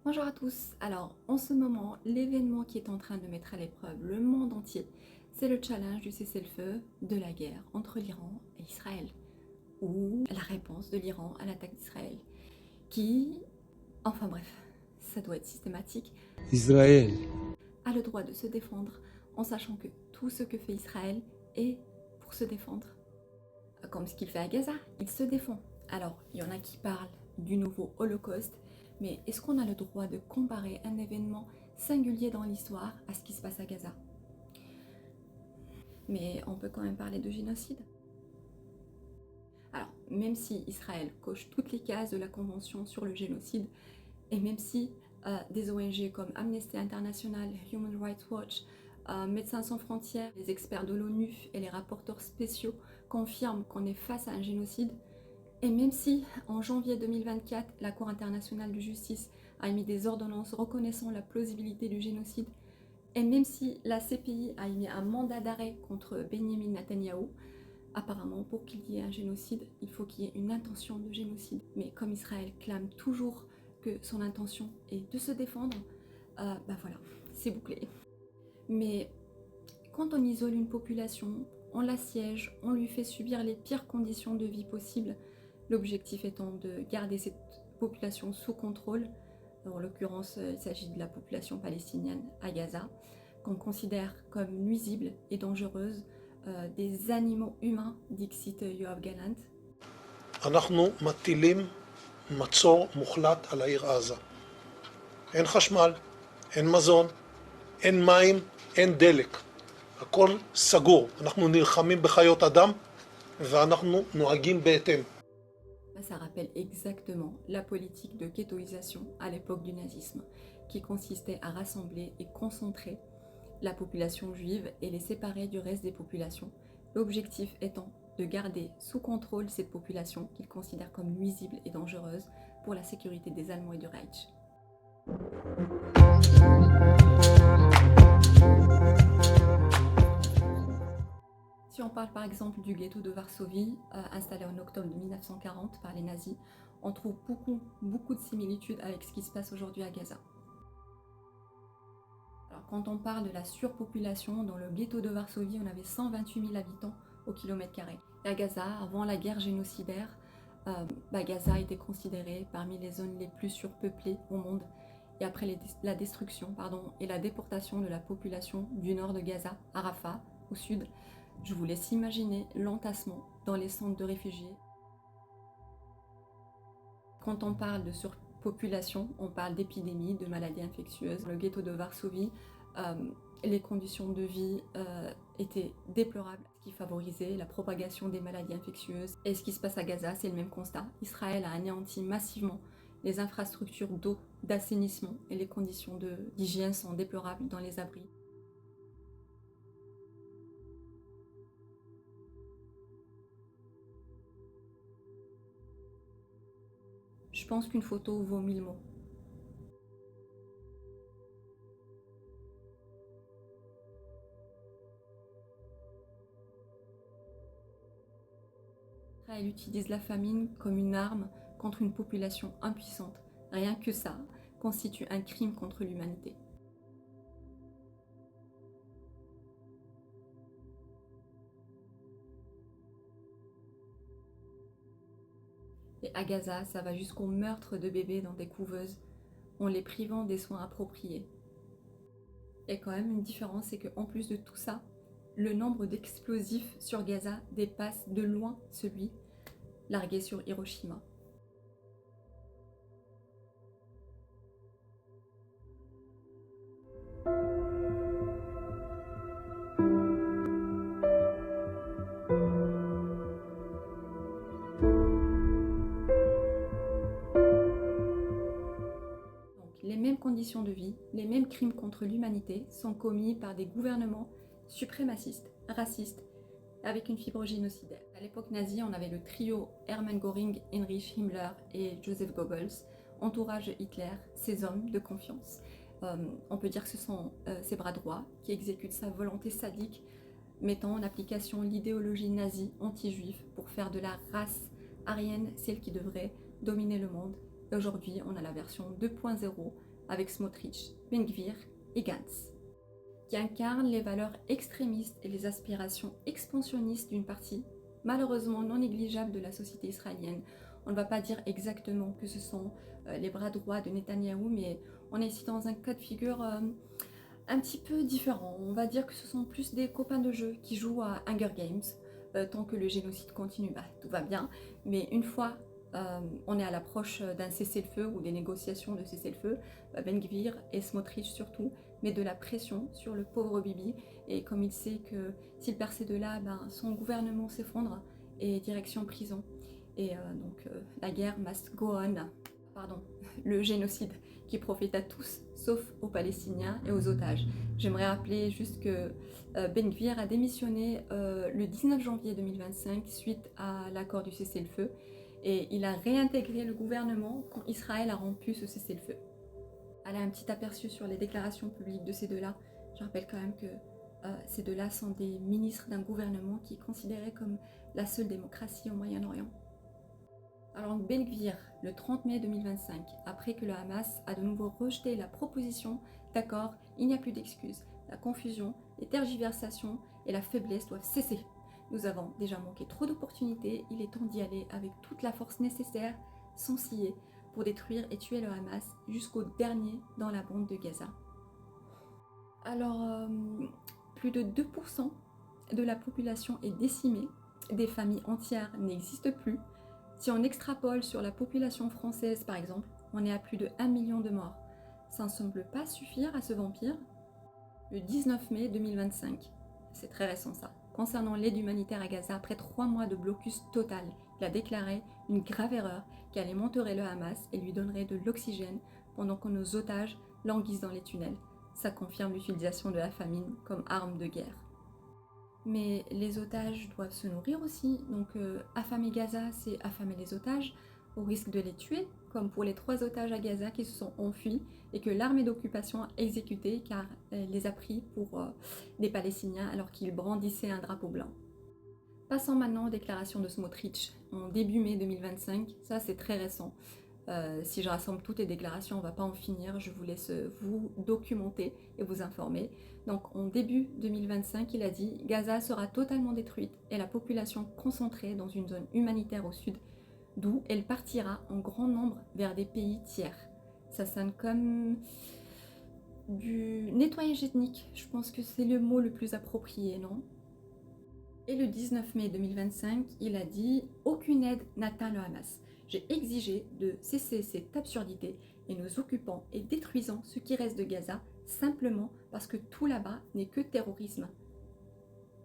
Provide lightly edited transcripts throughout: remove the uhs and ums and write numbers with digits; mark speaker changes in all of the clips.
Speaker 1: Bonjour à tous. Alors, en ce moment, l'événement qui est en train de mettre à l'épreuve le monde entier, c'est le challenge du cessez-le-feu de la guerre entre l'Iran et Israël, ou la réponse de l'Iran à l'attaque d'Israël, qui, enfin bref, ça doit être systématique,
Speaker 2: Israël.
Speaker 1: a le droit de se défendre en sachant que tout ce que fait Israël est pour se défendre. Comme ce qu'il fait à Gaza, il se défend. Alors, il y en a qui parlent du nouveau Holocauste, mais est-ce qu'on a le droit de comparer un événement singulier dans l'histoire à ce qui se passe à Gaza? Mais on peut quand même parler de génocide. Alors, même si Israël coche toutes les cases de la Convention sur le génocide, et même si des ONG comme Amnesty International, Human Rights Watch, Médecins sans frontières, les experts de l'ONU et les rapporteurs spéciaux confirment qu'on est face à un génocide, et même si en janvier 2024, la Cour internationale de justice a émis des ordonnances reconnaissant la plausibilité du génocide, et même si la CPI a émis un mandat d'arrêt contre Benyamin Netanyahou, apparemment pour qu'il y ait un génocide, il faut qu'il y ait une intention de génocide. Mais comme Israël clame toujours que son intention est de se défendre, voilà, c'est bouclé. Mais quand on isole une population, on l'assiège, on lui fait subir les pires conditions de vie possibles, l'objectif étant de garder cette population sous contrôle. En l'occurrence, il s'agit de la population palestinienne à Gaza, qu'on considère comme nuisible et dangereuse, des animaux humains, dixit Yoav Gallant.
Speaker 3: אנחנו מטילים מצור מוחלט על העיר עזה. אין חשמל, אין מזון, אין מים, אין דלק. הכל סגור. אנחנו נלחמים בחיות אדם ואנחנו נוהגים בהתאם.
Speaker 1: Ça rappelle exactement la politique de ghettoisation à l'époque du nazisme, qui consistait à rassembler et concentrer la population juive et les séparer du reste des populations, l'objectif étant de garder sous contrôle cette population qu'ils considèrent comme nuisible et dangereuse pour la sécurité des Allemands et du Reich. Si on parle par exemple du ghetto de Varsovie, installé en octobre 1940 par les nazis, on trouve beaucoup de similitudes avec ce qui se passe aujourd'hui à Gaza. Alors, quand on parle de la surpopulation, dans le ghetto de Varsovie, on avait 128 000 habitants au kilomètre carré. Et à Gaza, avant la guerre génocidaire, Gaza était considérée parmi les zones les plus surpeuplées au monde. Et après la destruction et la déportation de la population du nord de Gaza à Rafah, au sud, je vous laisse imaginer l'entassement dans les centres de réfugiés. Quand on parle de surpopulation, on parle d'épidémies, de maladies infectieuses. Le ghetto de Varsovie, les conditions de vie étaient déplorables, ce qui favorisait la propagation des maladies infectieuses. Et ce qui se passe à Gaza, c'est le même constat. Israël a anéanti massivement les infrastructures d'eau, d'assainissement, et les conditions d'hygiène sont déplorables dans les abris. Je pense qu'une photo vaut 1000 mots. Israël utilise la famine comme une arme contre une population impuissante. Rien que ça constitue un crime contre l'humanité. Et à Gaza, ça va jusqu'au meurtre de bébés dans des couveuses, en les privant des soins appropriés. Et quand même une différence, c'est qu'en plus de tout ça, le nombre d'explosifs sur Gaza dépasse de loin celui largué sur Hiroshima. Les mêmes conditions de vie, les mêmes crimes contre l'humanité sont commis par des gouvernements suprémacistes, racistes, avec une fibre génocidaire. À l'époque nazie, on avait le trio Hermann Göring, Heinrich Himmler et Joseph Goebbels, entourage de Hitler, ses hommes de confiance. On peut dire que ce sont ses bras droits qui exécutent sa volonté sadique, mettant en application l'idéologie nazie anti-juive pour faire de la race aryenne celle qui devrait dominer le monde. Et aujourd'hui, on a la version 2.0 avec Smotrich, Ben Gvir et Gantz, qui incarnent les valeurs extrémistes et les aspirations expansionnistes d'une partie, malheureusement non négligeable de la société israélienne. On ne va pas dire exactement que ce sont les bras droits de Netanyahou, mais on est ici dans un cas de figure un petit peu différent. On va dire que ce sont plus des copains de jeu qui jouent à Hunger Games. Tant que le génocide continue, tout va bien. Mais une fois on est à l'approche d'un cessez-le-feu ou des négociations de cessez-le-feu, Ben Gvir et Smotrich surtout met de la pression sur le pauvre Bibi. Et comme il sait que s'il perd ces deux-là, son gouvernement s'effondre et direction prison. Et donc la guerre must go on. Pardon, le génocide qui profite à tous, sauf aux Palestiniens et aux otages. J'aimerais rappeler juste que Ben Gvir a démissionné le 19 janvier 2025 suite à l'accord du cessez-le-feu et il a réintégré le gouvernement quand Israël a rompu ce cessez-le-feu. Allez, un petit aperçu sur les déclarations publiques de ces deux-là. Je rappelle quand même que ces deux-là sont des ministres d'un gouvernement qui est considéré comme la seule démocratie au Moyen-Orient. Alors Ben Gvir, le 30 mai 2025, après que le Hamas a de nouveau rejeté la proposition d'accord, il n'y a plus d'excuses. La confusion, les tergiversations et la faiblesse doivent cesser. Nous avons déjà manqué trop d'opportunités, il est temps d'y aller avec toute la force nécessaire, sans ciller, pour détruire et tuer le Hamas jusqu'au dernier dans la bande de Gaza. Alors, plus de 2% de la population est décimée, des familles entières n'existent plus. Si on extrapole sur la population française par exemple, on est à plus de 1 million de morts. Ça ne semble pas suffire à ce vampire. Le 19 mai 2025, c'est très récent ça, concernant l'aide humanitaire à Gaza, après 3 mois de blocus total, il a déclaré une grave erreur qui alimenterait le Hamas et lui donnerait de l'oxygène pendant que nos otages languissent dans les tunnels. Ça confirme l'utilisation de la famine comme arme de guerre. Mais les otages doivent se nourrir aussi, donc affamer Gaza, c'est affamer les otages, au risque de les tuer, comme pour les 3 otages à Gaza qui se sont enfuis et que l'armée d'occupation a exécutés car elle les a pris pour des Palestiniens alors qu'ils brandissaient un drapeau blanc. Passons maintenant aux déclarations de Smotrich en début mai 2025, ça c'est très récent. Si je rassemble toutes les déclarations, on ne va pas en finir, je vous laisse vous documenter et vous informer. Donc en début 2025, il a dit « Gaza sera totalement détruite et la population concentrée dans une zone humanitaire au sud, d'où elle partira en grand nombre vers des pays tiers. » Ça sonne comme du nettoyage ethnique, je pense que c'est le mot le plus approprié, non ? Et le 19 mai 2025, il a dit « Aucune aide n'atteint le Hamas. J'ai exigé de cesser cette absurdité et nous occupant et détruisant ce qui reste de Gaza simplement parce que tout là-bas n'est que terrorisme.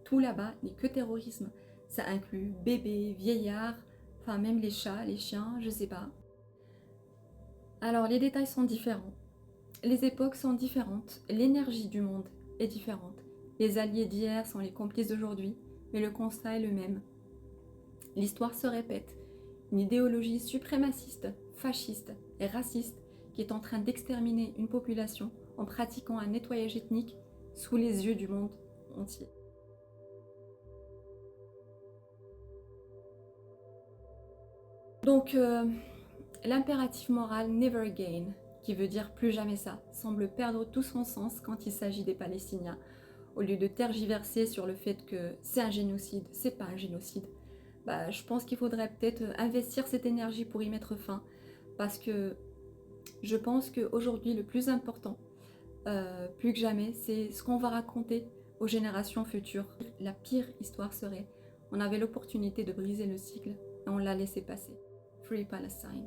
Speaker 1: Tout là-bas n'est que terrorisme. Ça inclut bébés, vieillards, enfin même les chats, les chiens, je sais pas. Alors les détails sont différents. Les époques sont différentes. L'énergie du monde est différente. Les alliés d'hier sont les complices d'aujourd'hui, mais le constat est le même. L'histoire se répète. Une idéologie suprémaciste, fasciste et raciste qui est en train d'exterminer une population en pratiquant un nettoyage ethnique sous les yeux du monde entier. Donc, l'impératif moral never again, qui veut dire plus jamais ça, semble perdre tout son sens quand il s'agit des Palestiniens. Au lieu de tergiverser sur le fait que c'est un génocide, c'est pas un génocide, je pense qu'il faudrait peut-être investir cette énergie pour y mettre fin, parce que je pense qu'aujourd'hui le plus important, plus que jamais, c'est ce qu'on va raconter aux générations futures. La pire histoire serait, on avait l'opportunité de briser le cycle et on l'a laissé passer. Free Palestine.